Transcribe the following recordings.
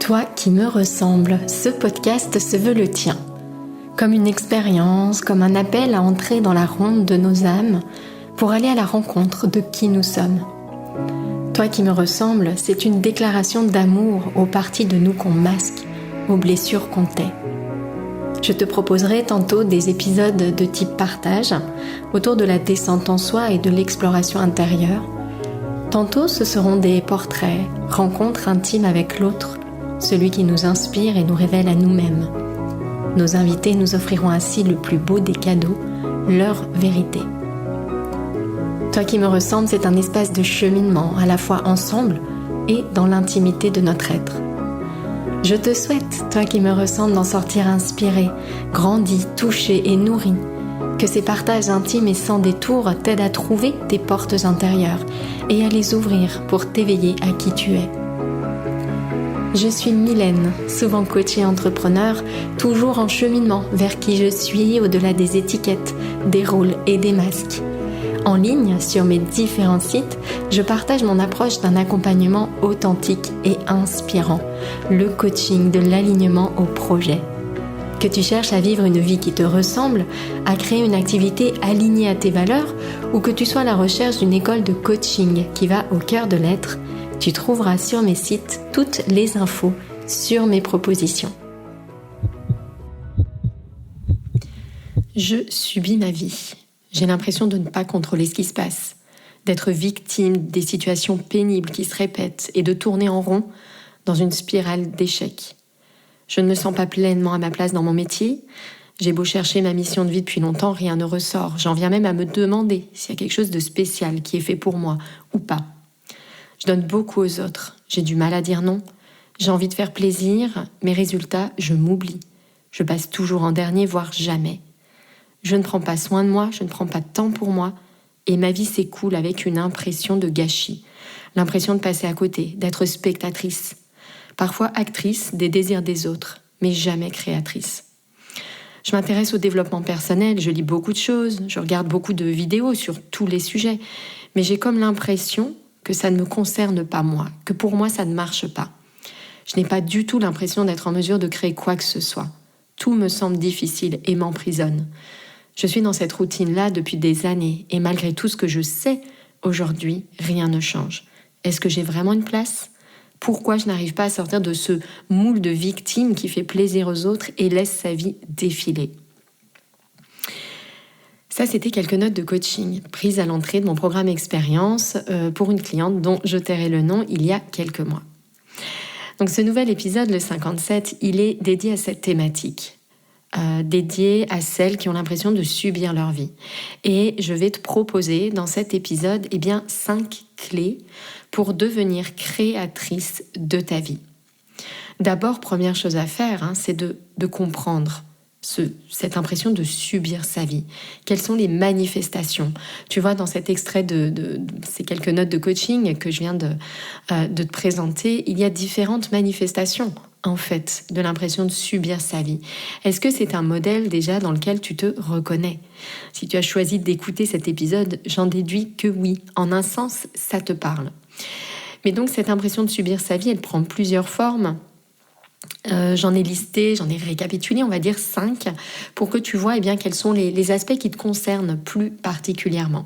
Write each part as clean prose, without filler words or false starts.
Toi qui me ressembles, ce podcast se veut le tien. Comme une expérience, comme un appel à entrer dans la ronde de nos âmes pour aller à la rencontre de qui nous sommes. Toi qui me ressembles, c'est une déclaration d'amour aux parties de nous qu'on masque, aux blessures qu'on tait. Je te proposerai tantôt des épisodes de type partage autour de la descente en soi et de l'exploration intérieure. Tantôt ce seront des portraits, rencontres intimes avec l'autre, celui qui nous inspire et nous révèle à nous-mêmes. Nos invités nous offriront ainsi le plus beau des cadeaux, leur vérité. Toi qui me ressembles, c'est un espace de cheminement, à la fois ensemble et dans l'intimité de notre être. Je te souhaite, toi qui me ressembles, d'en sortir inspiré, grandi, touché et nourri. Que ces partages intimes et sans détour t'aident à trouver tes portes intérieures et à les ouvrir pour t'éveiller à qui tu es. Je suis Mylène, souvent coach et entrepreneur, toujours en cheminement vers qui je suis au-delà des étiquettes, des rôles et des masques. En ligne, sur mes différents sites, je partage mon approche d'un accompagnement authentique et inspirant, le coaching de l'alignement au projet. Que tu cherches à vivre une vie qui te ressemble, à créer une activité alignée à tes valeurs, ou que tu sois à la recherche d'une école de coaching qui va au cœur de l'être, tu trouveras sur mes sites toutes les infos sur mes propositions. Je subis ma vie. J'ai l'impression de ne pas contrôler ce qui se passe, d'être victime des situations pénibles qui se répètent et de tourner en rond dans une spirale d'échecs. Je ne me sens pas pleinement à ma place dans mon métier. J'ai beau chercher ma mission de vie depuis longtemps, rien ne ressort. J'en viens même à me demander s'il y a quelque chose de spécial qui est fait pour moi ou pas. Je donne beaucoup aux autres. J'ai du mal à dire non. J'ai envie de faire plaisir, mais résultat, je m'oublie. Je passe toujours en dernier, voire jamais. Je ne prends pas soin de moi, je ne prends pas de temps pour moi, et ma vie s'écoule avec une impression de gâchis. L'impression de passer à côté, d'être spectatrice. Parfois actrice des désirs des autres, mais jamais créatrice. Je m'intéresse au développement personnel, je lis beaucoup de choses, je regarde beaucoup de vidéos sur tous les sujets, mais j'ai comme l'impression que ça ne me concerne pas moi, que pour moi ça ne marche pas. Je n'ai pas du tout l'impression d'être en mesure de créer quoi que ce soit. Tout me semble difficile et m'emprisonne. Je suis dans cette routine-là depuis des années et malgré tout ce que je sais, aujourd'hui, rien ne change. Est-ce que j'ai vraiment une place ? Pourquoi je n'arrive pas à sortir de ce moule de victime qui fait plaisir aux autres et laisse sa vie défiler ? Ça, c'était quelques notes de coaching prises à l'entrée de mon programme Expérience pour une cliente dont je tairai le nom il y a quelques mois. Donc ce nouvel épisode, le 57, il est dédié à cette thématique, dédié à celles qui ont l'impression de subir leur vie. Et je vais te proposer dans cet épisode 5 clés pour devenir créatrice de ta vie. D'abord, première chose à faire, c'est de comprendre cette impression de subir sa vie. Quelles sont les manifestations ? Tu vois, dans cet extrait de ces quelques notes de coaching que je viens de te présenter, il y a différentes manifestations, en fait, de l'impression de subir sa vie. Est-ce que c'est un modèle déjà dans lequel tu te reconnais ? Si tu as choisi d'écouter cet épisode, j'en déduis que oui. En un sens, ça te parle. Mais donc, cette impression de subir sa vie, elle prend plusieurs formes. J'en ai récapitulé, on va dire 5, pour que tu vois quels sont les aspects qui te concernent plus particulièrement.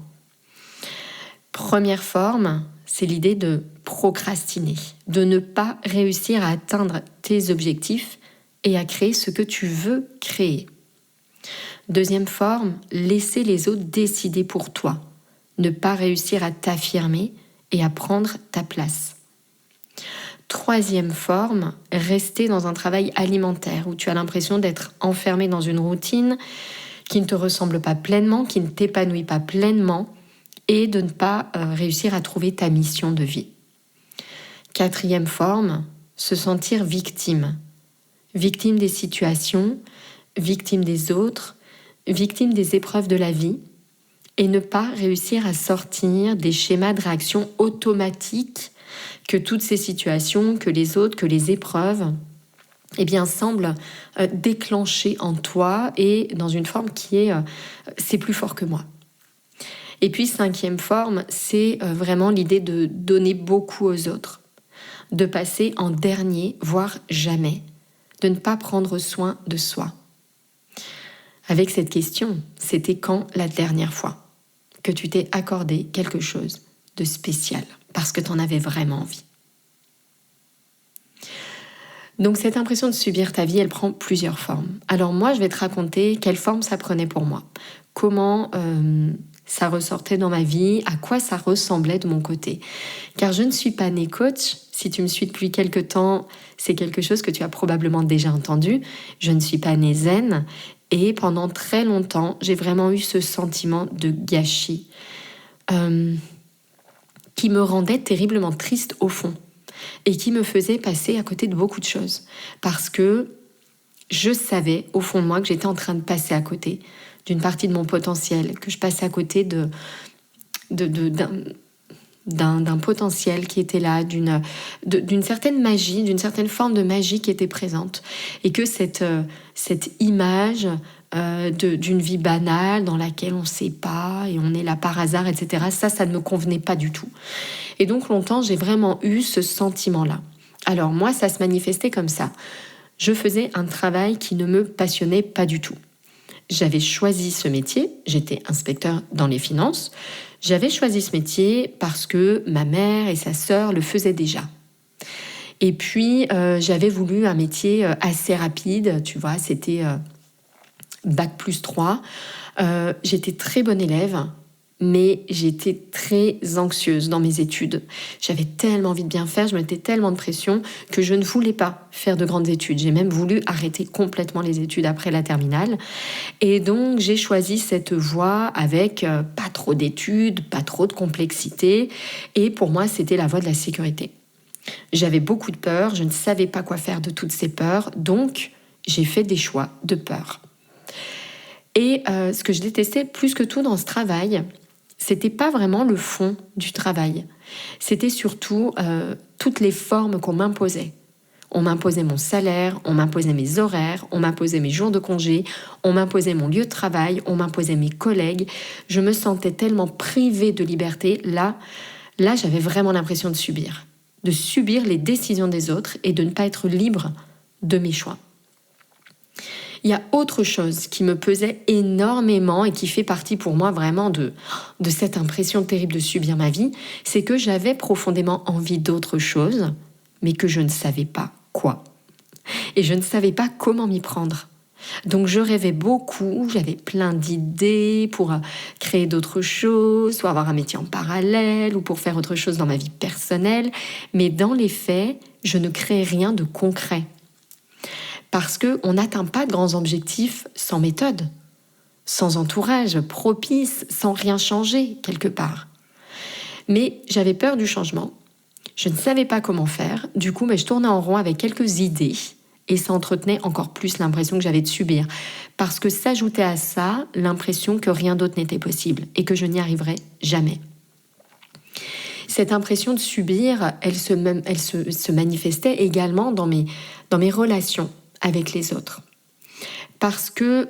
Première forme, c'est l'idée de procrastiner, de ne pas réussir à atteindre tes objectifs et à créer ce que tu veux créer. Deuxième forme, laisser les autres décider pour toi, ne pas réussir à t'affirmer et à prendre ta place. Troisième forme, rester dans un travail alimentaire où tu as l'impression d'être enfermé dans une routine qui ne te ressemble pas pleinement, qui ne t'épanouit pas pleinement et de ne pas réussir à trouver ta mission de vie. Quatrième forme, se sentir victime. Victime des situations, victime des autres, victime des épreuves de la vie et ne pas réussir à sortir des schémas de réaction automatiques que toutes ces situations, que les autres, que les épreuves, semblent déclencher en toi et dans une forme qui est « c'est plus fort que moi ». Et puis, cinquième forme, c'est vraiment l'idée de donner beaucoup aux autres. de passer en dernier, voire jamais, de ne pas prendre soin de soi. Avec cette question, c'était quand la dernière fois que tu t'es accordé quelque chose de spécial, parce que tu en avais vraiment envie. Donc cette impression de subir ta vie, elle prend plusieurs formes. Alors moi, je vais te raconter quelle forme ça prenait pour moi, comment ça ressortait dans ma vie, à quoi ça ressemblait de mon côté. Car je ne suis pas née coach. Si tu me suis depuis quelque temps, c'est quelque chose que tu as probablement déjà entendu. Je ne suis pas née zen. Et pendant très longtemps, j'ai vraiment eu ce sentiment de gâchis qui me rendait terriblement triste au fond et qui me faisait passer à côté de beaucoup de choses. Parce que je savais au fond de moi que j'étais en train de passer à côté d'une partie de mon potentiel, que je passais à côté d'un potentiel qui était là, d'une certaine magie, d'une certaine forme de magie qui était présente. Et que cette image d'une vie banale dans laquelle on ne sait pas et on est là par hasard, etc., ça ne me convenait pas du tout. Et donc longtemps, j'ai vraiment eu ce sentiment-là. Alors moi, ça se manifestait comme ça. Je faisais un travail qui ne me passionnait pas du tout. J'avais choisi ce métier, j'étais inspecteur dans les finances. J'avais choisi ce métier parce que ma mère et sa sœur le faisaient déjà. Et puis, j'avais voulu un métier assez rapide, tu vois, c'était Bac+3. J'étais très bonne élève, mais j'étais très anxieuse dans mes études. J'avais tellement envie de bien faire, je mettais tellement de pression que je ne voulais pas faire de grandes études. J'ai même voulu arrêter complètement les études après la terminale. Et donc, j'ai choisi cette voie avec pas trop d'études, pas trop de complexité. Et pour moi, c'était la voie de la sécurité. J'avais beaucoup de peur, je ne savais pas quoi faire de toutes ces peurs. Donc, j'ai fait des choix de peur. Et ce que je détestais plus que tout dans ce travail, c'était pas vraiment le fond du travail. C'était surtout toutes les formes qu'on m'imposait. On m'imposait mon salaire, on m'imposait mes horaires, on m'imposait mes jours de congé, on m'imposait mon lieu de travail, on m'imposait mes collègues. Je me sentais tellement privée de liberté. Là, j'avais vraiment l'impression de subir les décisions des autres et de ne pas être libre de mes choix. Il y a autre chose qui me pesait énormément et qui fait partie pour moi vraiment de cette impression terrible de subir ma vie, c'est que j'avais profondément envie d'autre chose, mais que je ne savais pas quoi. Et je ne savais pas comment m'y prendre. Donc je rêvais beaucoup, j'avais plein d'idées pour créer d'autres choses, soit avoir un métier en parallèle ou pour faire autre chose dans ma vie personnelle, mais dans les faits, je ne créais rien de concret. Parce qu'on n'atteint pas de grands objectifs sans méthode, sans entourage propice, sans rien changer quelque part. Mais j'avais peur du changement, je ne savais pas comment faire, du coup je tournais en rond avec quelques idées et ça entretenait encore plus l'impression que j'avais de subir. Parce que s'ajoutait à ça l'impression que rien d'autre n'était possible et que je n'y arriverais jamais. Cette impression de subir, elle se manifestait également dans mes relations avec les autres. Parce que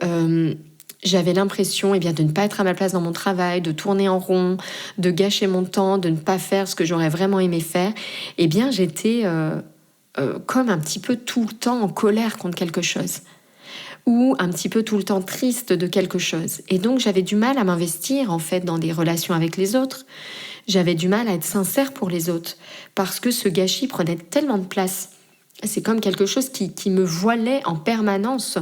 j'avais l'impression de ne pas être à ma place dans mon travail, de tourner en rond, de gâcher mon temps, de ne pas faire ce que j'aurais vraiment aimé faire. J'étais comme un petit peu tout le temps en colère contre quelque chose. Ou un petit peu tout le temps triste de quelque chose. Et donc j'avais du mal à m'investir en fait dans des relations avec les autres. J'avais du mal à être sincère pour les autres. Parce que ce gâchis prenait tellement de place. C'est comme quelque chose qui me voilait en permanence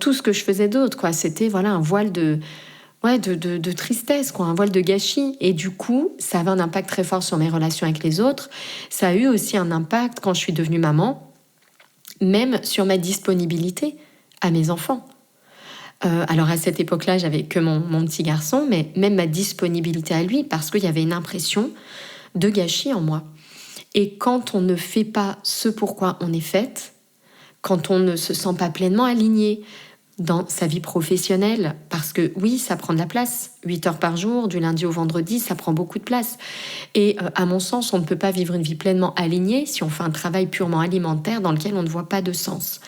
tout ce que je faisais d'autre, quoi. C'était un voile de tristesse, quoi, un voile de gâchis. Et du coup, ça avait un impact très fort sur mes relations avec les autres. Ça a eu aussi un impact quand je suis devenue maman, même sur ma disponibilité à mes enfants. Alors à cette époque-là, j'avais que mon petit garçon, mais même ma disponibilité à lui, parce qu'il y avait une impression de gâchis en moi. Et quand on ne fait pas ce pourquoi on est faite, quand on ne se sent pas pleinement aligné dans sa vie professionnelle, parce que oui, ça prend de la place, 8 heures par jour, du lundi au vendredi, ça prend beaucoup de place. Et à mon sens, on ne peut pas vivre une vie pleinement alignée si on fait un travail purement alimentaire dans lequel on ne voit pas de sens.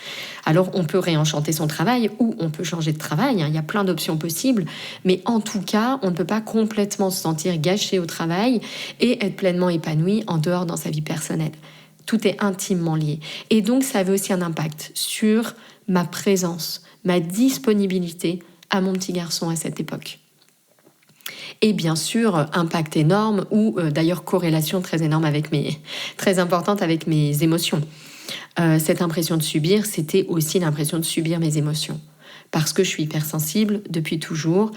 Alors on peut réenchanter son travail ou on peut changer de travail, il y a plein d'options possibles, mais en tout cas, on ne peut pas complètement se sentir gâché au travail et être pleinement épanoui en dehors dans sa vie personnelle. Tout est intimement lié. Et donc, ça avait aussi un impact sur ma présence, ma disponibilité à mon petit garçon à cette époque. Et bien sûr, impact énorme ou d'ailleurs corrélation très importante avec mes émotions. Cette impression de subir, c'était aussi l'impression de subir mes émotions. Parce que je suis hypersensible depuis toujours,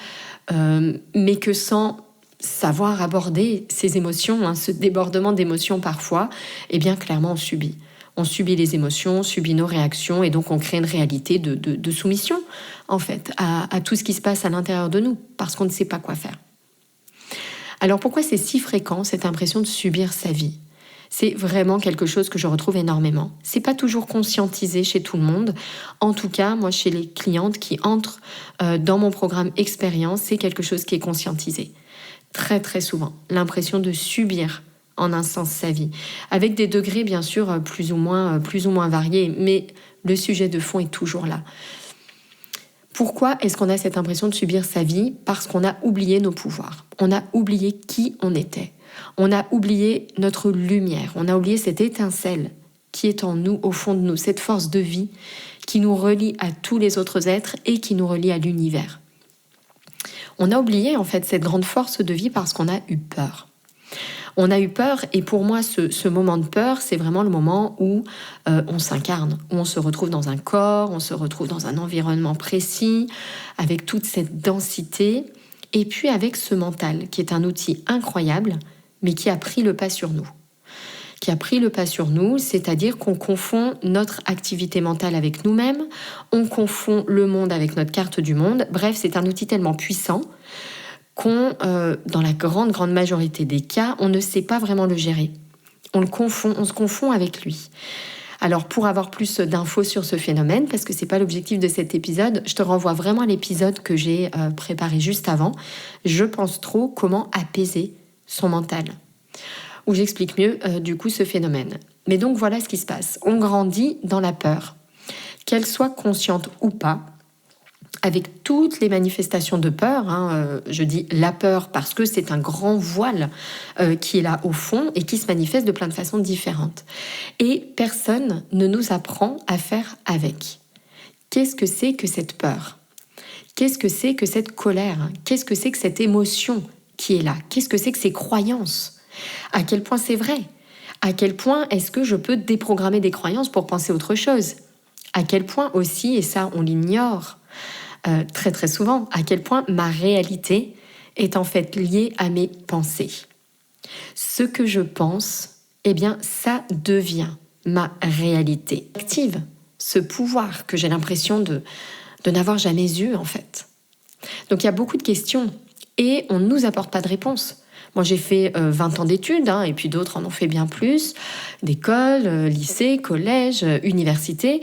mais que sans savoir aborder ces émotions, ce débordement d'émotions parfois, eh bien clairement on subit. On subit les émotions, on subit nos réactions et donc on crée une réalité de soumission en fait à tout ce qui se passe à l'intérieur de nous parce qu'on ne sait pas quoi faire. Alors pourquoi c'est si fréquent cette impression de subir sa vie ? C'est vraiment quelque chose que je retrouve énormément. C'est pas toujours conscientisé chez tout le monde. En tout cas, moi, chez les clientes qui entrent dans mon programme Expérience, c'est quelque chose qui est conscientisé. Très, très souvent. L'impression de subir en un sens sa vie. Avec des degrés, bien sûr, plus ou moins variés. Mais le sujet de fond est toujours là. Pourquoi est-ce qu'on a cette impression de subir sa vie ? Parce qu'on a oublié nos pouvoirs. On a oublié qui on était. On a oublié notre lumière. On a oublié cette étincelle qui est en nous, au fond de nous. Cette force de vie qui nous relie à tous les autres êtres et qui nous relie à l'univers. On a oublié en fait cette grande force de vie parce qu'on a eu peur. On a eu peur et pour moi ce moment de peur, c'est vraiment le moment où on s'incarne, où on se retrouve dans un corps, on se retrouve dans un environnement précis, avec toute cette densité et puis avec ce mental qui est un outil incroyable mais qui a pris le pas sur nous. Qui a pris le pas sur nous, c'est-à-dire qu'on confond notre activité mentale avec nous-mêmes, on confond le monde avec notre carte du monde. Bref, c'est un outil tellement puissant qu'on, dans la grande majorité des cas, on ne sait pas vraiment le gérer. On se confond avec lui. Alors, pour avoir plus d'infos sur ce phénomène, parce que c'est pas l'objectif de cet épisode, je te renvoie vraiment à l'épisode que j'ai préparé juste avant. Je pense trop comment apaiser son mental, où j'explique mieux du coup ce phénomène. Mais donc voilà ce qui se passe. On grandit dans la peur, qu'elle soit consciente ou pas, avec toutes les manifestations de peur. Je dis la peur parce que c'est un grand voile qui est là au fond et qui se manifeste de plein de façon différentes. Et personne ne nous apprend à faire avec. Qu'est-ce que c'est que cette peur ? Qu'est-ce que c'est que cette colère ? Qu'est-ce que c'est que cette émotion qui est là ? Qu'est-ce que c'est que ces croyances ? À quel point c'est vrai ? À quel point est-ce que je peux déprogrammer des croyances pour penser autre chose ? À quel point aussi, et ça on l'ignore très très souvent, à quel point ma réalité est en fait liée à mes pensées. Ce que je pense, eh bien ça devient ma réalité. Active ce pouvoir que j'ai l'impression de n'avoir jamais eu en fait. Donc il y a beaucoup de questions et on ne nous apporte pas de réponse. Moi, j'ai fait 20 ans d'études, et puis d'autres en ont fait bien plus, d'école, lycée, collège, université.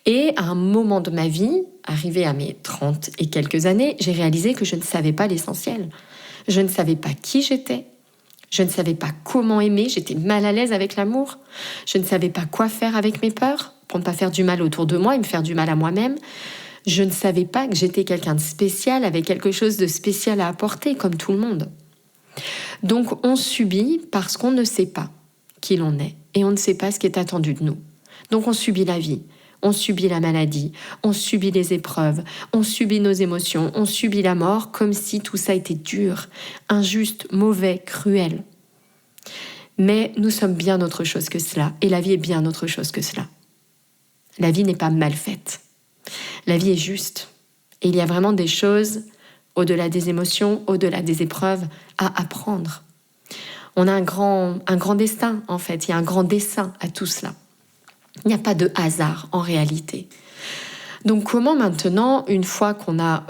Et à un moment de ma vie, arrivé à mes 30 et quelques années, j'ai réalisé que je ne savais pas l'essentiel. Je ne savais pas qui j'étais. Je ne savais pas comment aimer. J'étais mal à l'aise avec l'amour. Je ne savais pas quoi faire avec mes peurs pour ne pas faire du mal autour de moi et me faire du mal à moi-même. Je ne savais pas que j'étais quelqu'un de spécial, avec quelque chose de spécial à apporter, comme tout le monde. Donc on subit parce qu'on ne sait pas qui l'on est et on ne sait pas ce qui est attendu de nous. Donc on subit la vie, on subit la maladie, on subit les épreuves, on subit nos émotions, on subit la mort comme si tout ça était dur, injuste, mauvais, cruel. Mais nous sommes bien autre chose que cela et la vie est bien autre chose que cela. La vie n'est pas mal faite. La vie est juste. Et il y a vraiment des choses au-delà des émotions, au-delà des épreuves, à apprendre. On a un grand destin, en fait. Il y a un grand dessein à tout cela. Il n'y a pas de hasard, en réalité. Donc, comment maintenant, une fois qu'on a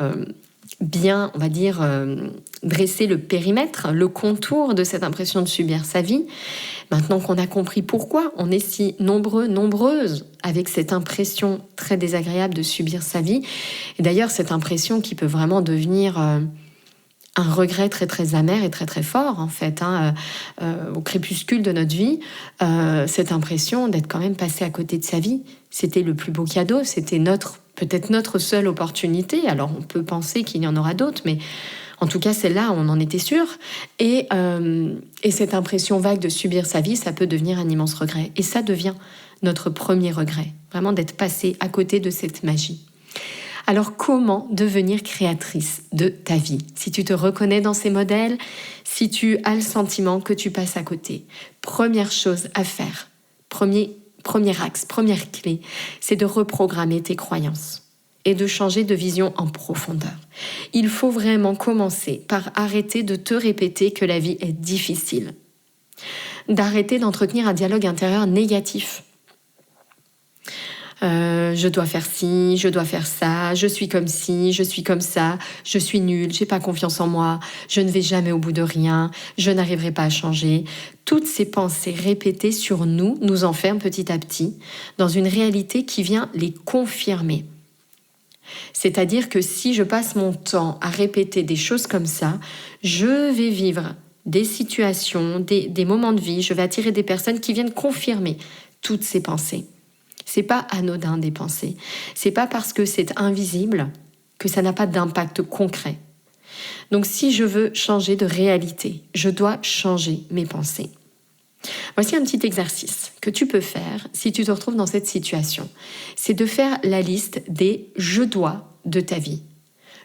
bien, on va dire, dressé le périmètre, le contour de cette impression de subir sa vie, maintenant qu'on a compris pourquoi on est si nombreuses avec cette impression très désagréable de subir sa vie, et d'ailleurs cette impression qui peut vraiment devenir un regret très très amer et très très fort en fait, au crépuscule de notre vie, cette impression d'être quand même passé à côté de sa vie, c'était le plus beau cadeau, c'était peut-être notre seule opportunité. Alors on peut penser qu'il y en aura d'autres, mais En tout cas, celle-là, on en était sûr. Et cette impression vague de subir sa vie, ça peut devenir un immense regret. Et ça devient notre premier regret, vraiment d'être passé à côté de cette magie. Alors comment devenir créatrice de ta vie? Si tu te reconnais dans ces modèles, si tu as le sentiment que tu passes à côté, première chose à faire, premier axe, première clé, c'est de reprogrammer tes croyances et de changer de vision en profondeur. Il faut vraiment commencer par arrêter de te répéter que la vie est difficile, d'arrêter d'entretenir un dialogue intérieur négatif. Je dois faire ci, je dois faire ça, je suis comme ci, je suis comme ça, je suis nulle, j'ai pas confiance en moi, je ne vais jamais au bout de rien, je n'arriverai pas à changer. Toutes ces pensées répétées sur nous nous enferment petit à petit dans une réalité qui vient les confirmer. C'est-à-dire que si je passe mon temps à répéter des choses comme ça, je vais vivre des situations, des moments de vie, je vais attirer des personnes qui viennent confirmer toutes ces pensées. C'est pas anodin des pensées. C'est pas parce que c'est invisible que ça n'a pas d'impact concret. Donc si je veux changer de réalité, je dois changer mes pensées. Voici un petit exercice que tu peux faire si tu te retrouves dans cette situation. C'est de faire la liste des « je dois » de ta vie.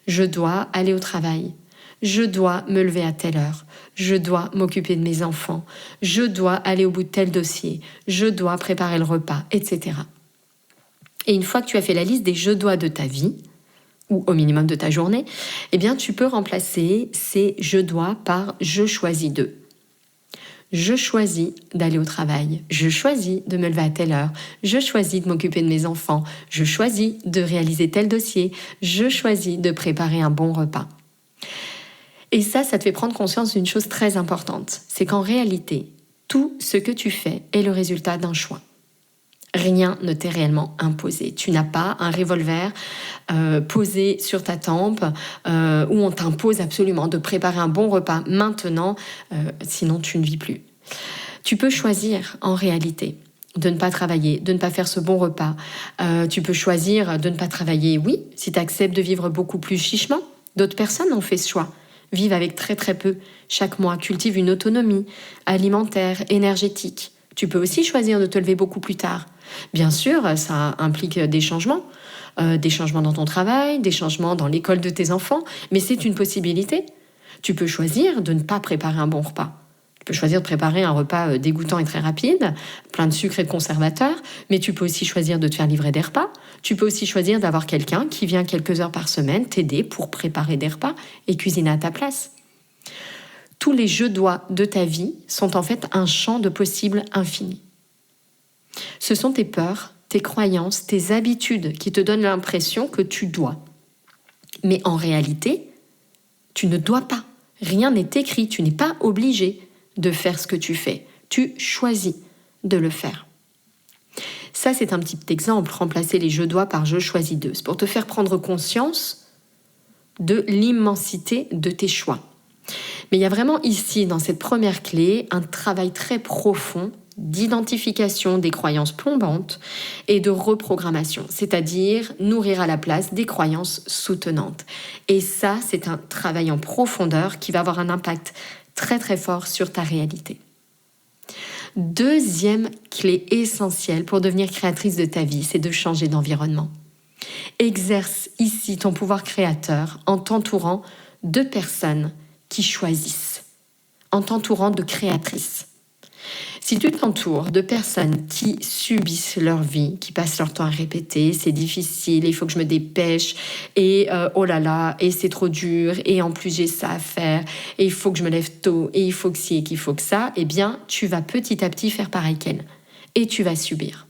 Je dois aller au travail. Je dois me lever à telle heure. Je dois m'occuper de mes enfants. Je dois aller au bout de tel dossier. Je dois préparer le repas, etc. Et une fois que tu as fait la liste des « je dois » de ta vie, ou au minimum de ta journée, eh bien tu peux remplacer ces « je dois » par « je choisis de ». Je choisis d'aller au travail, je choisis de me lever à telle heure, je choisis de m'occuper de mes enfants, je choisis de réaliser tel dossier, je choisis de préparer un bon repas. Et ça te fait prendre conscience d'une chose très importante, c'est qu'en réalité, tout ce que tu fais est le résultat d'un choix. Rien ne t'est réellement imposé. Tu n'as pas un revolver posé sur ta tempe où on t'impose absolument de préparer un bon repas maintenant, sinon tu ne vis plus. Tu peux choisir en réalité de ne pas travailler, de ne pas faire ce bon repas. Tu peux choisir de ne pas travailler, oui, si tu acceptes de vivre beaucoup plus chichement. D'autres personnes ont fait ce choix. Vivent avec très très peu chaque mois, cultivent une autonomie alimentaire, énergétique. Tu peux aussi choisir de te lever beaucoup plus tard. Bien sûr, ça implique des changements dans ton travail, des changements dans l'école de tes enfants, mais c'est une possibilité. Tu peux choisir de ne pas préparer un bon repas. Tu peux choisir de préparer un repas dégoûtant et très rapide, plein de sucre et de conservateurs, mais tu peux aussi choisir de te faire livrer des repas. Tu peux aussi choisir d'avoir quelqu'un qui vient quelques heures par semaine t'aider pour préparer des repas et cuisiner à ta place. Tous les « je dois » de ta vie sont en fait un champ de possibles infini. Ce sont tes peurs, tes croyances, tes habitudes qui te donnent l'impression que tu dois. Mais en réalité, tu ne dois pas. Rien n'est écrit, tu n'es pas obligé de faire ce que tu fais. Tu choisis de le faire. Ça, c'est un petit exemple, remplacer les « je dois » par « je choisis de ». C'est pour te faire prendre conscience de l'immensité de tes choix. Mais il y a vraiment ici, dans cette première clé, un travail très profond d'identification des croyances plombantes et de reprogrammation, c'est-à-dire nourrir à la place des croyances soutenantes. Et ça, c'est un travail en profondeur qui va avoir un impact très très fort sur ta réalité. Deuxième clé essentielle pour devenir créatrice de ta vie, c'est de changer d'environnement. Exerce ici ton pouvoir créateur en t'entourant de personnes qui choisissent, en t'entourant de créatrices. Si tu t'entoures de personnes qui subissent leur vie, qui passent leur temps à répéter, c'est difficile, il faut que je me dépêche, et oh là là, et c'est trop dur, et en plus j'ai ça à faire, et il faut que je me lève tôt, et il faut que ci, et qu'il faut que ça, eh bien, tu vas petit à petit faire pareil qu'elles, et tu vas subir.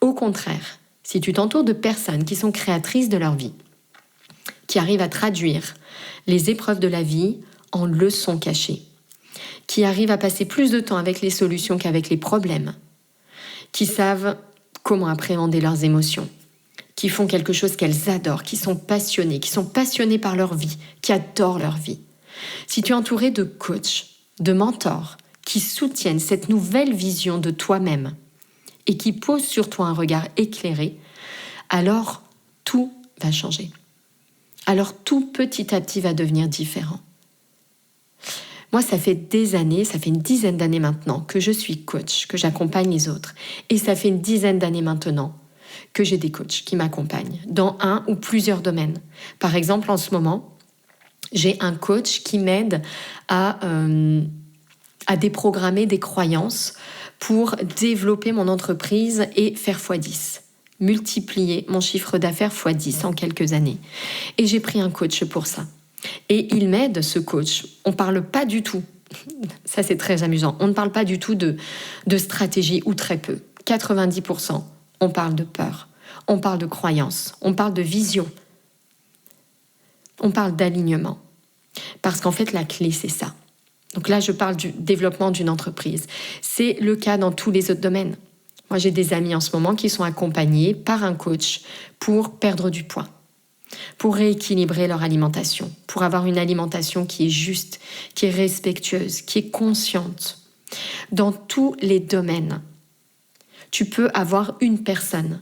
Au contraire, si tu t'entoures de personnes qui sont créatrices de leur vie, qui arrivent à traduire les épreuves de la vie en leçons cachées, qui arrivent à passer plus de temps avec les solutions qu'avec les problèmes, qui savent comment appréhender leurs émotions, qui font quelque chose qu'elles adorent, qui sont passionnés par leur vie, qui adorent leur vie. Si tu es entouré de coachs, de mentors, qui soutiennent cette nouvelle vision de toi-même et qui posent sur toi un regard éclairé, alors tout va changer. alors tout petit à petit va devenir différent. Moi, ça fait des années, ça fait une dizaine d'années maintenant que je suis coach, que j'accompagne les autres. Et ça fait une dizaine d'années maintenant que j'ai des coachs qui m'accompagnent dans un ou plusieurs domaines. Par exemple, en ce moment, j'ai un coach qui m'aide à déprogrammer des croyances pour développer mon entreprise et faire x10. Multiplier mon chiffre d'affaires x10 en quelques années. Et j'ai pris un coach pour ça. Et il m'aide, ce coach. On ne parle pas du tout, ça c'est très amusant, on ne parle pas du tout de stratégie ou très peu. 90%, on parle de peur, on parle de croyance, on parle de vision, on parle d'alignement. Parce qu'en fait, la clé, c'est ça. Donc là, je parle du développement d'une entreprise. C'est le cas dans tous les autres domaines. Moi, j'ai des amis en ce moment qui sont accompagnés par un coach pour perdre du poids, pour rééquilibrer leur alimentation, pour avoir une alimentation qui est juste, qui est respectueuse, qui est consciente. Dans tous les domaines, tu peux avoir une personne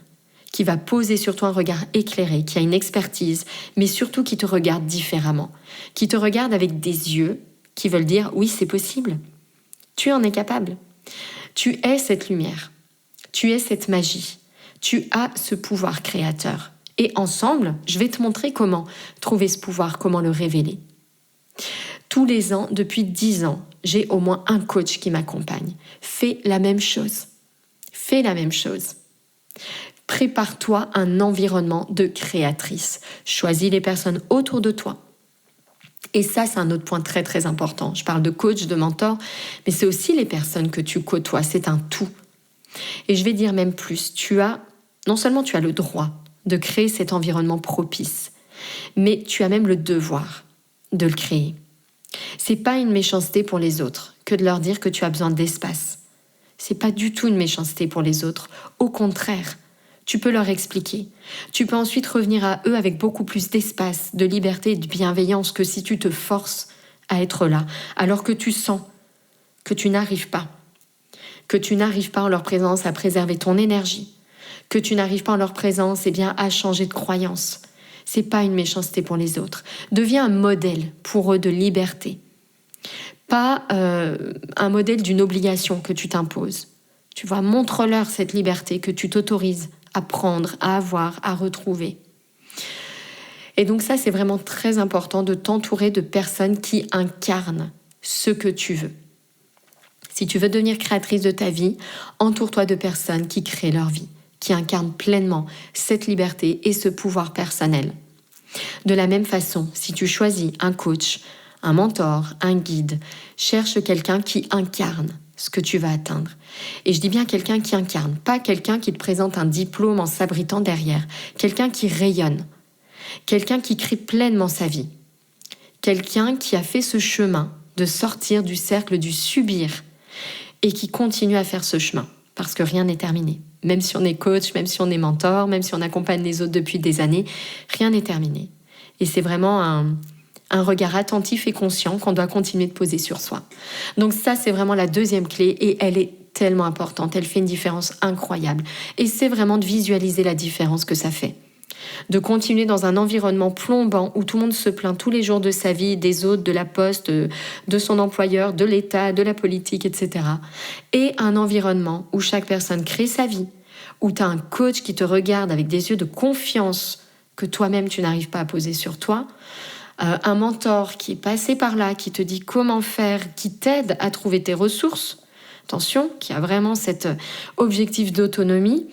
qui va poser sur toi un regard éclairé, qui a une expertise, mais surtout qui te regarde différemment, qui te regarde avec des yeux qui veulent dire « oui, c'est possible, tu en es capable, tu es cette lumière, tu es cette magie, tu as ce pouvoir créateur. » Et ensemble, je vais te montrer comment trouver ce pouvoir, comment le révéler. Tous les ans, depuis 10 ans, j'ai au moins un coach qui m'accompagne. Fais la même chose. Fais la même chose. Prépare-toi un environnement de créatrice. Choisis les personnes autour de toi. Et ça, c'est un autre point très très important. Je parle de coach, de mentor, mais c'est aussi les personnes que tu côtoies. C'est un tout. Et je vais dire même plus. Non seulement tu as le droit de créer cet environnement propice, mais tu as même le devoir de le créer. C'est pas une méchanceté pour les autres que de leur dire que tu as besoin d'espace. C'est pas du tout une méchanceté pour les autres. Au contraire, tu peux leur expliquer. Tu peux ensuite revenir à eux avec beaucoup plus d'espace, de liberté et de bienveillance que si tu te forces à être là, alors que tu sens que tu n'arrives pas en leur présence à préserver ton énergie, que tu n'arrives pas en leur présence à changer de croyance. C'est pas une méchanceté pour les autres. Deviens un modèle pour eux de liberté. Pas un modèle d'une obligation que tu t'imposes. Tu vois, montre-leur cette liberté que tu t'autorises à prendre, à avoir, à retrouver. Et donc ça, c'est vraiment très important de t'entourer de personnes qui incarnent ce que tu veux. Si tu veux devenir créatrice de ta vie, entoure-toi de personnes qui créent leur vie, qui incarnent pleinement cette liberté et ce pouvoir personnel. De la même façon, si tu choisis un coach, un mentor, un guide, cherche quelqu'un qui incarne ce que tu vas atteindre. Et je dis bien quelqu'un qui incarne, pas quelqu'un qui te présente un diplôme en s'abritant derrière, quelqu'un qui rayonne, quelqu'un qui crée pleinement sa vie, quelqu'un qui a fait ce chemin de sortir du cercle du subir et qui continue à faire ce chemin, parce que rien n'est terminé. Même si on est coach, même si on est mentor, même si on accompagne les autres depuis des années, rien n'est terminé. Et c'est vraiment un regard attentif et conscient qu'on doit continuer de poser sur soi. Donc ça, c'est vraiment la deuxième clé et elle est tellement importante. Elle fait une différence incroyable. Et c'est vraiment de visualiser la différence que ça fait. De continuer dans un environnement plombant où tout le monde se plaint tous les jours de sa vie, des autres, de la poste, de son employeur, de l'État, de la politique, etc. Et un environnement où chaque personne crée sa vie, où tu as un coach qui te regarde avec des yeux de confiance que toi-même tu n'arrives pas à poser sur toi, un mentor qui est passé par là, qui te dit comment faire, qui t'aide à trouver tes ressources, attention, qui a vraiment cet objectif d'autonomie,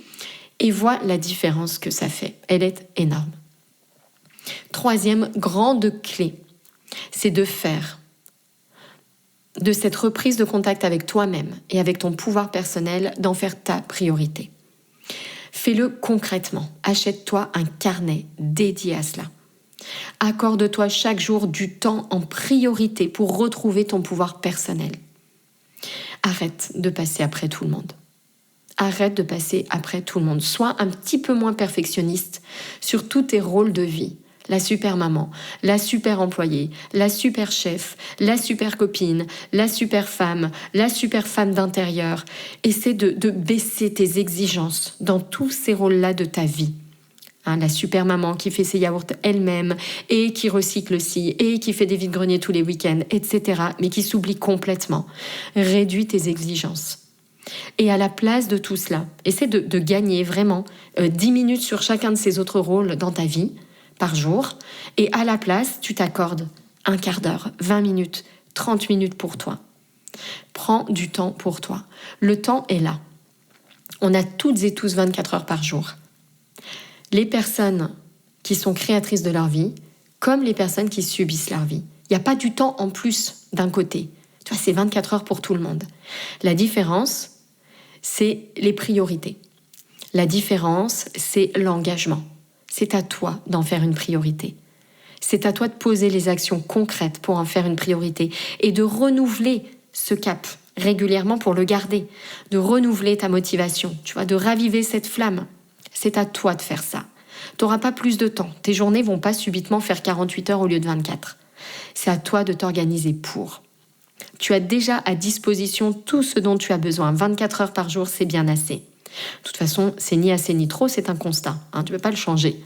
et vois la différence que ça fait. Elle est énorme. Troisième grande clé, c'est de faire de cette reprise de contact avec toi-même et avec ton pouvoir personnel, d'en faire ta priorité. Fais-le concrètement. Achète-toi un carnet dédié à cela. Accorde-toi chaque jour du temps en priorité pour retrouver ton pouvoir personnel. Arrête de passer après tout le monde. Arrête de passer après tout le monde. Sois un petit peu moins perfectionniste sur tous tes rôles de vie. La super maman, la super employée, la super chef, la super copine, la super femme d'intérieur. Essaie de baisser tes exigences dans tous ces rôles-là de ta vie. La super maman qui fait ses yaourts elle-même et qui recycle aussi et qui fait des vides-greniers tous les week-ends, etc. mais qui s'oublie complètement. Réduis tes exigences. Et à la place de tout cela, essaie de gagner vraiment 10 minutes sur chacun de ces autres rôles dans ta vie par jour. Et à la place, tu t'accordes un quart d'heure, 20 minutes, 30 minutes pour toi. Prends du temps pour toi. Le temps est là. On a toutes et tous 24 heures par jour. Les personnes qui sont créatrices de leur vie, comme les personnes qui subissent leur vie. Il n'y a pas du temps en plus d'un côté. Tu vois, c'est 24 heures pour tout le monde. La différence, c'est les priorités. La différence, c'est l'engagement. C'est à toi d'en faire une priorité. C'est à toi de poser les actions concrètes pour en faire une priorité et de renouveler ce cap régulièrement pour le garder, de renouveler ta motivation, tu vois, de raviver cette flamme. C'est à toi de faire ça. Tu n'auras pas plus de temps. Tes journées ne vont pas subitement faire 48 heures au lieu de 24. C'est à toi de t'organiser pour. Tu as déjà à disposition tout ce dont tu as besoin. 24 heures par jour, c'est bien assez. De toute façon, c'est ni assez ni trop, c'est un constat. Tu ne peux pas le changer.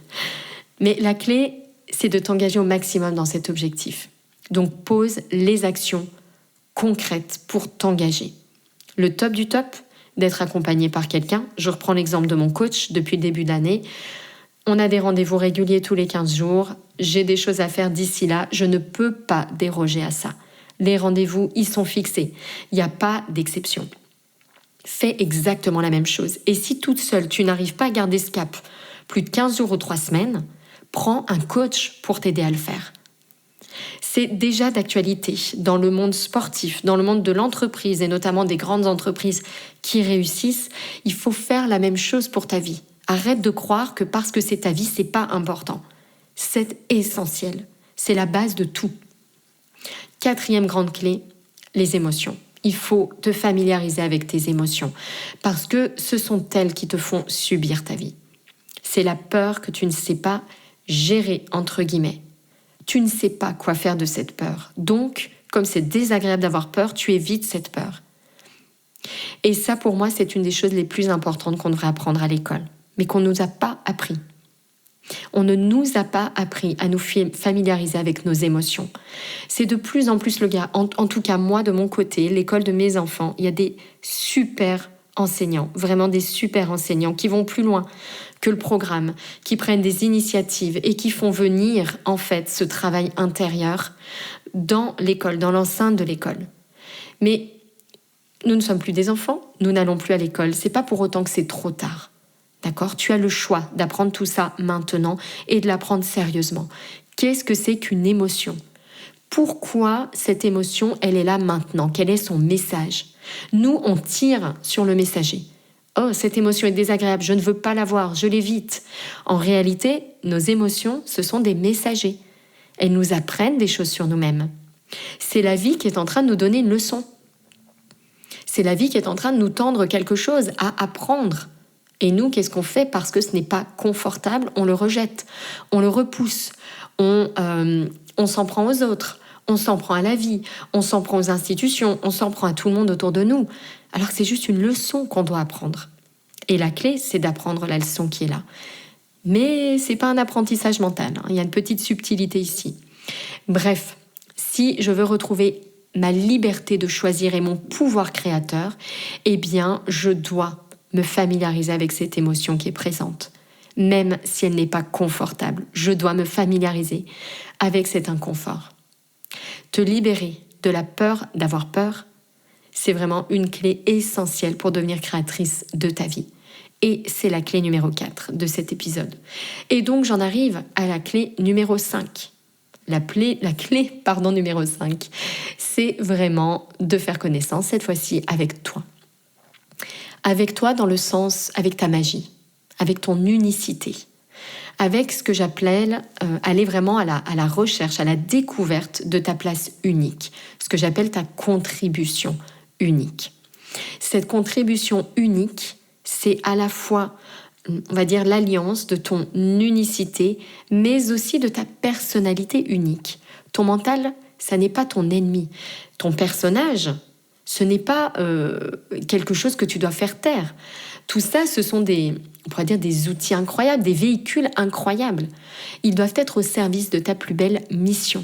Mais la clé, c'est de t'engager au maximum dans cet objectif. Donc, pose les actions concrètes pour t'engager. Le top du top, d'être accompagné par quelqu'un. Je reprends l'exemple de mon coach depuis le début de l'année. On a des rendez-vous réguliers tous les 15 jours. J'ai des choses à faire d'ici là. Je ne peux pas déroger à ça. Les rendez-vous, ils sont fixés. Il n'y a pas d'exception. Fais exactement la même chose. Et si toute seule, tu n'arrives pas à garder ce cap plus de 15 jours ou 3 semaines, prends un coach pour t'aider à le faire. C'est déjà d'actualité dans le monde sportif, dans le monde de l'entreprise et notamment des grandes entreprises qui réussissent. Il faut faire la même chose pour ta vie. Arrête de croire que parce que c'est ta vie, c'est pas important. C'est essentiel. C'est la base de tout. 4e grande clé, les émotions. Il faut te familiariser avec tes émotions parce que ce sont elles qui te font subir ta vie. C'est la peur que tu ne sais pas gérer, entre guillemets. Tu ne sais pas quoi faire de cette peur. Donc, comme c'est désagréable d'avoir peur, tu évites cette peur. Et ça, pour moi, c'est une des choses les plus importantes qu'on devrait apprendre à l'école, mais qu'on ne nous a pas appris. On ne nous a pas appris à nous familiariser avec nos émotions. C'est de plus en plus le cas. En tout cas, moi, de mon côté, l'école de mes enfants, il y a des super enseignants, vraiment des super enseignants qui vont plus loin que le programme, qui prennent des initiatives et qui font venir, en fait, ce travail intérieur dans l'école, dans l'enceinte de l'école. Mais nous ne sommes plus des enfants, nous n'allons plus à l'école. C'est pas pour autant que c'est trop tard. D'accord ? Tu as le choix d'apprendre tout ça maintenant et de l'apprendre sérieusement. Qu'est-ce que c'est qu'une émotion ? Pourquoi cette émotion, elle est là maintenant ? Quel est son message ? Nous, on tire sur le messager. Oh, cette émotion est désagréable, je ne veux pas la voir, je l'évite. En réalité, nos émotions, ce sont des messagers. Elles nous apprennent des choses sur nous-mêmes. C'est la vie qui est en train de nous donner une leçon. C'est la vie qui est en train de nous tendre quelque chose à apprendre. Et nous, qu'est-ce qu'on fait ? Parce que ce n'est pas confortable, on le rejette, on le repousse, on s'en prend aux autres, on s'en prend à la vie, on s'en prend aux institutions, on s'en prend à tout le monde autour de nous. Alors que c'est juste une leçon qu'on doit apprendre. Et la clé, c'est d'apprendre la leçon qui est là. Mais c'est pas un apprentissage mental, il y a une petite subtilité ici. Bref, si je veux retrouver ma liberté de choisir et mon pouvoir créateur, eh bien, je dois me familiariser avec cette émotion qui est présente. Même si elle n'est pas confortable, je dois me familiariser avec cet inconfort. Te libérer de la peur d'avoir peur, c'est vraiment une clé essentielle pour devenir créatrice de ta vie. Et c'est la clé numéro 4 de cet épisode. Et donc, j'en arrive à la clé numéro 5. La clé numéro 5, c'est vraiment de faire connaissance, cette fois-ci, avec toi. Avec toi dans le sens, avec ta magie, avec ton unicité, avec ce que j'appelle aller vraiment à la recherche, à la découverte de ta place unique, ce que j'appelle ta contribution unique. Cette contribution unique, c'est à la fois, on va dire, l'alliance de ton unicité, mais aussi de ta personnalité unique. Ton mental, ça n'est pas ton ennemi. Ton personnage, Ce n'est pas quelque chose que tu dois faire taire. Tout ça, ce sont on pourrait dire des outils incroyables, des véhicules incroyables. Ils doivent être au service de ta plus belle mission.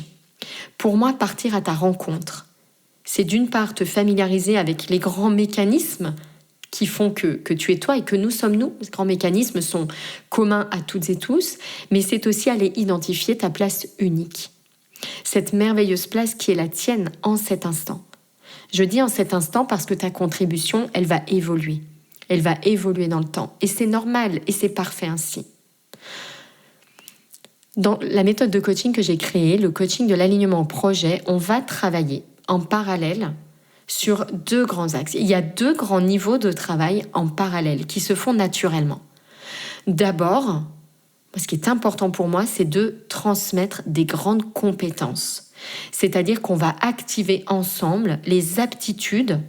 Pour moi, partir à ta rencontre, c'est d'une part te familiariser avec les grands mécanismes qui font que tu es toi et que nous sommes nous. Ces grands mécanismes sont communs à toutes et tous, mais c'est aussi aller identifier ta place unique. Cette merveilleuse place qui est la tienne en cet instant. Je dis en cet instant parce que ta contribution, elle va évoluer. Elle va évoluer dans le temps. Et c'est normal et c'est parfait ainsi. Dans la méthode de coaching que j'ai créée, le coaching de l'alignement au projet, on va travailler en parallèle sur 2 grands axes. Il y a 2 grands niveaux de travail en parallèle qui se font naturellement. D'abord, ce qui est important pour moi, c'est de transmettre des grandes compétences. C'est-à-dire qu'on va activer ensemble les aptitudes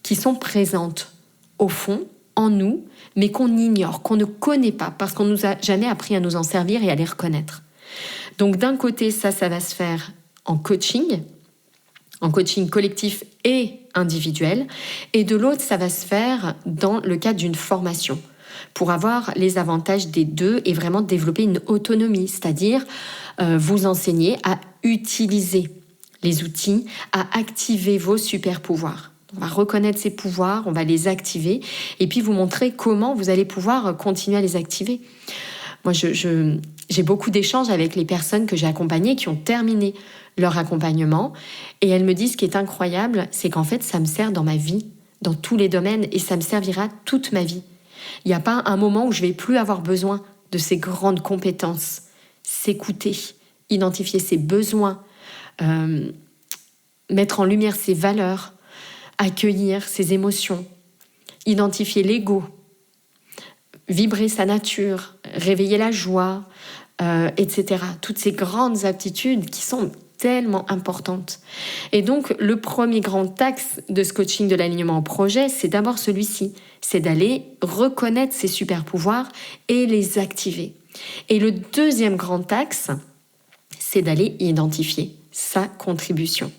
qui sont présentes au fond, en nous, mais qu'on ignore, qu'on ne connaît pas, parce qu'on ne nous a jamais appris à nous en servir et à les reconnaître. Donc d'un côté, ça va se faire en coaching collectif et individuel, et de l'autre, ça va se faire dans le cadre d'une formation, pour avoir les avantages des 2 et vraiment développer une autonomie, c'est-à-dire vous enseigner à utiliser les outils, à activer vos super pouvoirs. On va reconnaître ces pouvoirs, on va les activer, et puis vous montrer comment vous allez pouvoir continuer à les activer. Moi, j'ai beaucoup d'échanges avec les personnes que j'ai accompagnées qui ont terminé leur accompagnement, et elles me disent ce qui est incroyable, c'est qu'en fait, ça me sert dans ma vie, dans tous les domaines, et ça me servira toute ma vie. Il n'y a pas un moment où je vais plus avoir besoin de ces grandes compétences. S'écouter, identifier ses besoins, mettre en lumière ses valeurs, accueillir ses émotions, identifier l'ego, vibrer sa nature, réveiller la joie, etc. Toutes ces grandes aptitudes qui sont tellement importantes. Et donc, le premier grand axe de ce coaching de l'alignement au projet, c'est d'abord celui-ci. C'est d'aller reconnaître ses super pouvoirs et les activer. Et le deuxième grand axe, c'est d'aller identifier sa contribution.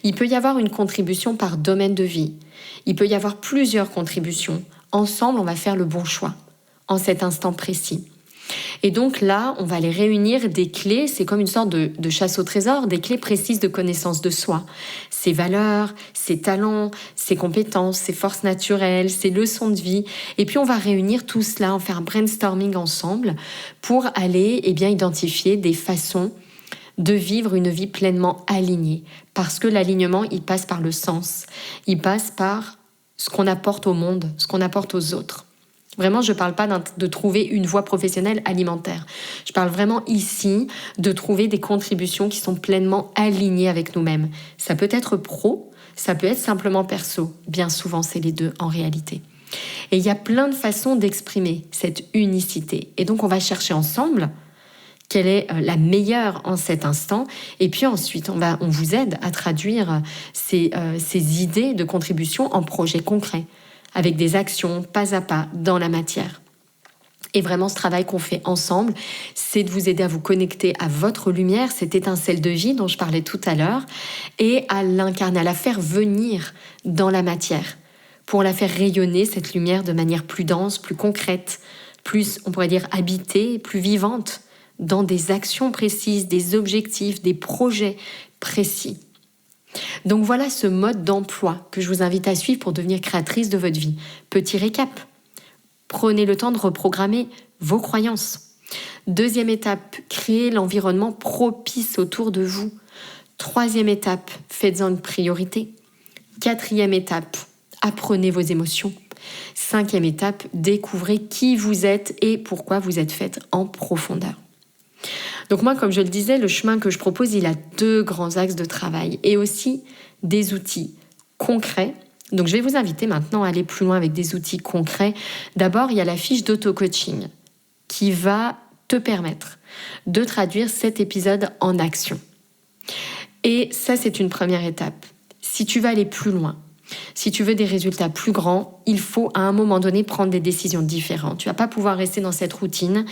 Il peut y avoir une contribution par domaine de vie. Il peut y avoir plusieurs contributions. Ensemble, on va faire le bon choix en cet instant précis. Et donc là, on va aller réunir des clés, c'est comme une sorte de chasse au trésor, des clés précises de connaissance de soi. Ses valeurs, ses talents, ses compétences, ses forces naturelles, ses leçons de vie. Et puis on va réunir tout cela, on va faire un brainstorming ensemble pour aller identifier des façons de vivre une vie pleinement alignée. Parce que l'alignement, il passe par le sens. Il passe par ce qu'on apporte au monde, ce qu'on apporte aux autres. Vraiment, je ne parle pas de trouver une voie professionnelle alimentaire. Je parle vraiment ici de trouver des contributions qui sont pleinement alignées avec nous-mêmes. Ça peut être pro, ça peut être simplement perso. Bien souvent, c'est les 2 en réalité. Et il y a plein de façons d'exprimer cette unicité. Et donc, on va chercher ensemble quelle est la meilleure en cet instant. Et puis ensuite, on vous aide à traduire ces idées de contribution en projets concrets, avec des actions pas à pas dans la matière. Et vraiment, ce travail qu'on fait ensemble, c'est de vous aider à vous connecter à votre lumière, cette étincelle de vie dont je parlais tout à l'heure, et à l'incarner, à la faire venir dans la matière, pour la faire rayonner, cette lumière, de manière plus dense, plus concrète, plus, on pourrait dire, habitée, plus vivante, dans des actions précises, des objectifs, des projets précis. Donc voilà ce mode d'emploi que je vous invite à suivre pour devenir créatrice de votre vie. Petit récap. Prenez le temps de reprogrammer vos croyances. Deuxième étape, créez l'environnement propice autour de vous. Troisième étape, faites-en une priorité. Quatrième étape, apprenez vos émotions. Cinquième étape, découvrez qui vous êtes et pourquoi vous êtes faite en profondeur. Donc moi, comme je le disais, le chemin que je propose, il a 2 grands axes de travail et aussi des outils concrets. Donc je vais vous inviter maintenant à aller plus loin avec des outils concrets. D'abord, il y a la fiche d'auto-coaching qui va te permettre de traduire cet épisode en action. Et ça, c'est une première étape. Si tu vas aller plus loin, Si tu veux des résultats plus grands, il faut à un moment donné prendre des décisions différentes. Tu ne vas pas pouvoir rester dans cette routine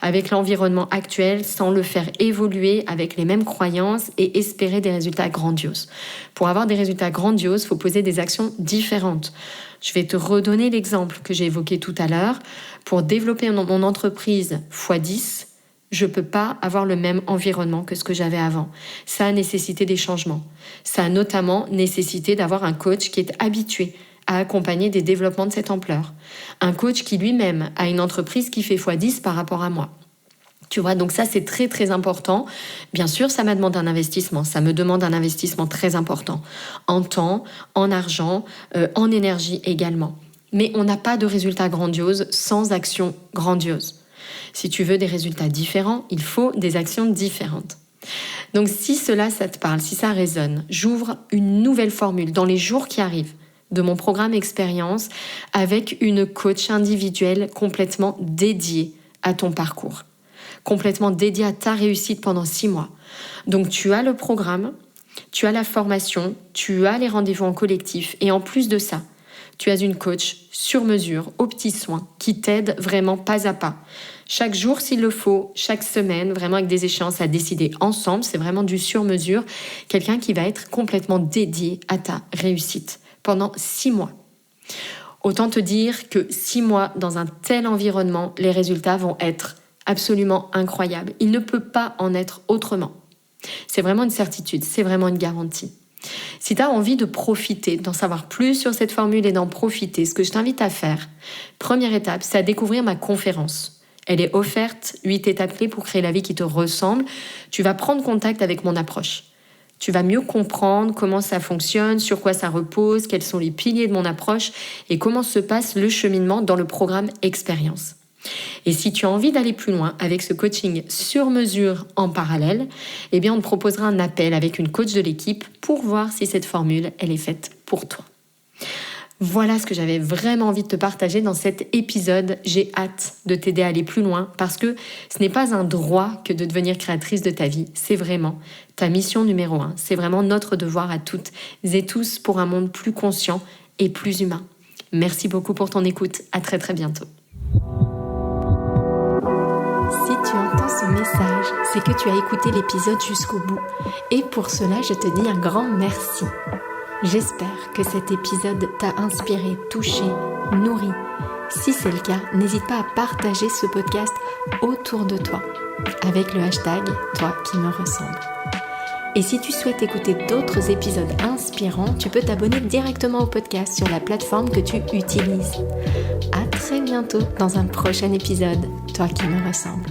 avec l'environnement actuel sans le faire évoluer avec les mêmes croyances et espérer des résultats grandioses. Pour avoir des résultats grandioses, il faut poser des actions différentes. Je vais te redonner l'exemple que j'ai évoqué tout à l'heure. Pour développer mon entreprise x10, je ne peux pas avoir le même environnement que ce que j'avais avant. Ça a nécessité des changements. Ça a notamment nécessité d'avoir un coach qui est habitué à accompagner des développements de cette ampleur. Un coach qui lui-même a une entreprise qui fait x10 par rapport à moi. Tu vois, donc ça c'est très très important. Bien sûr, ça m'a demandé un investissement. Ça me demande un investissement très important. En temps, en argent, en énergie également. Mais on n'a pas de résultats grandioses sans action grandiose. Si tu veux des résultats différents, il faut des actions différentes. Donc si cela, ça te parle, si ça résonne, j'ouvre une nouvelle formule dans les jours qui arrivent de mon programme Expérience avec une coach individuelle complètement dédiée à ton parcours, complètement dédiée à ta réussite pendant 6 mois. Donc tu as le programme, tu as la formation, tu as les rendez-vous en collectif et en plus de ça, tu as une coach sur mesure, aux petits soins, qui t'aide vraiment pas à pas. Chaque jour s'il le faut, chaque semaine, vraiment avec des échéances à décider ensemble, c'est vraiment du sur mesure. Quelqu'un qui va être complètement dédié à ta réussite pendant 6 mois. Autant te dire que 6 mois dans un tel environnement, les résultats vont être absolument incroyables. Il ne peut pas en être autrement. C'est vraiment une certitude, c'est vraiment une garantie. Si tu as envie de profiter, d'en savoir plus sur cette formule et d'en profiter, ce que je t'invite à faire, première étape, c'est à découvrir ma conférence. Elle est offerte, 8 étapes clés pour créer la vie qui te ressemble. Tu vas prendre contact avec mon approche. Tu vas mieux comprendre comment ça fonctionne, sur quoi ça repose, quels sont les piliers de mon approche et comment se passe le cheminement dans le programme Expérience. Et si tu as envie d'aller plus loin avec ce coaching sur mesure en parallèle, eh bien on te proposera un appel avec une coach de l'équipe pour voir si cette formule, elle est faite pour toi. Voilà ce que j'avais vraiment envie de te partager dans cet épisode. J'ai hâte de t'aider à aller plus loin parce que ce n'est pas un droit que de devenir créatrice de ta vie. C'est vraiment ta mission numéro 1. C'est vraiment notre devoir à toutes et tous pour un monde plus conscient et plus humain. Merci beaucoup pour ton écoute. À très très bientôt. Si tu entends ce message, c'est que tu as écouté l'épisode jusqu'au bout. Et pour cela, je te dis un grand merci. J'espère que cet épisode t'a inspiré, touché, nourri. Si c'est le cas, n'hésite pas à partager ce podcast autour de toi avec le hashtag Toi qui me ressemble. Et si tu souhaites écouter d'autres épisodes inspirants, tu peux t'abonner directement au podcast sur la plateforme que tu utilises. À très bientôt dans un prochain épisode, Toi qui me ressemble.